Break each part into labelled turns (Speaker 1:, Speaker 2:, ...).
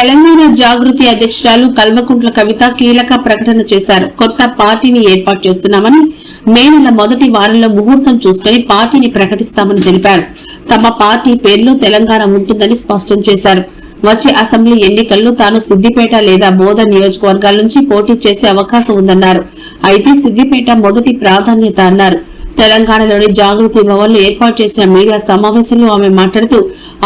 Speaker 1: తెలంగాణ జాగృతి అధ్యక్షురాలు కల్వకుంట్ల కవిత కీలక ప్రకటన చేశారు. కొత్త పార్టీని ఏర్పాటు చేస్తున్నామని, మే నెల మొదటి వారంలో ముహూర్తం చూసుకుని పార్టీని ప్రకటిస్తామని తెలిపారు. తమ పార్టీ పేరులో తెలంగాణ ఉంటుందని స్పష్టం చేశారు. వచ్చే అసెంబ్లీ ఎన్నికల్లో తాను సిద్దిపేట లేదా బోధన్ నియోజకవర్గాల నుంచి పోటీ చేసే అవకాశం ఉందన్నారు. అయితే సిద్దిపేట మొదటి ప్రాధాన్యత అన్నారు. తెలంగాణలోని జాగృతి భవన్ లో ఏర్పాటు చేసిన మీడియా సమావేశంలో ఆమె మాట్లాడుతూ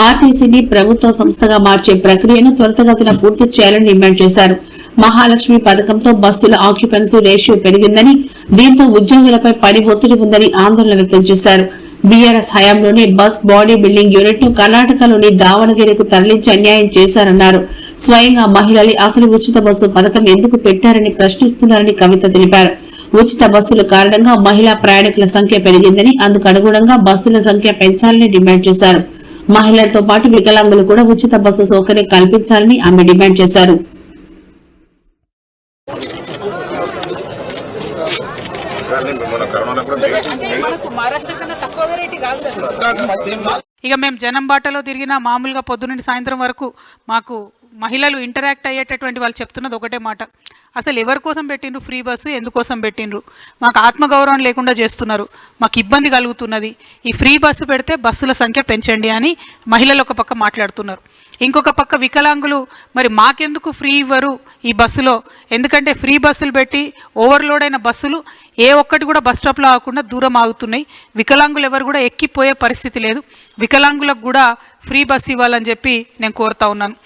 Speaker 1: ఆర్టీసీని ప్రభుత్వ సంస్థగా మార్చే ప్రక్రియను త్వరితగతిన పూర్తి చేయాలని డిమాండ్ చేశారు. మహాలక్ష్మి పథకంతో బస్సుల ఆక్యుపెన్సీ రేషియో పెరిగిందని, దీంతో ఉద్యోగులపై పని ఒత్తిడి ఉందని ఆందోళన వ్యక్తం చేశారు. బీఆర్ఎస్ హయాంలోనే బస్ బాడీ బిల్డింగ్ యూనిట్ ను కర్ణాటకలోని దావణగిరికి తరలించి అన్యాయం చేశారన్నారు. స్వయంగా మహిళలు అసలు ఉచిత బస్సు పథకం ఎందుకు పెట్టారని ప్రశ్నిస్తున్నారని కవిత తెలిపారు. ఉచిత బస్సుల కారణంగా మహిళా ప్రయాణికుల సంఖ్య పెరిగిందని, అందుకు అనుగుణంగా బస్సుల సంఖ్య పెంచాలని డిమాండ్ చేశారు. మహిళలతో పాటు వికలాంగులు కూడా ఉచిత బస్సు సౌకర్యం కల్పించాలని ఆమె డిమాండ్ చేశారు.
Speaker 2: ఇక మేము జనం బాటలో తిరిగిన మామూలుగా పొద్దునుండి సాయంత్రం వరకు మాకు మహిళలు ఇంటరాక్ట్ అయ్యేటటువంటి వాళ్ళు చెప్తున్నది ఒకటే మాట, అసలు ఎవరి కోసం పెట్టిండ్రు ఫ్రీ బస్సు, ఎందుకోసం పెట్టిండ్రు, మాకు ఆత్మగౌరవం లేకుండా చేస్తున్నారు, మాకు ఇబ్బంది కలుగుతున్నది, ఈ ఫ్రీ బస్సు పెడితే బస్సుల సంఖ్య పెంచండి అని మహిళలు ఒక పక్క మాట్లాడుతున్నారు. ఇంకొక పక్క వికలాంగులు మరి మాకెందుకు ఫ్రీ ఇవ్వరు ఈ బస్సులో, ఎందుకంటే ఫ్రీ బస్సులు పెట్టి ఓవర్లోడ్ అయిన బస్సులు ఏ ఒక్కటి కూడా బస్ స్టాప్లో ఆగకుండా దూరం ఆగుతున్నాయి. వికలాంగులు ఎవరు కూడా ఎక్కిపోయే పరిస్థితి లేదు. వికలాంగులకు కూడా ఫ్రీ బస్సు ఇవ్వాలని చెప్పి నేను కోరుతా ఉన్నాను.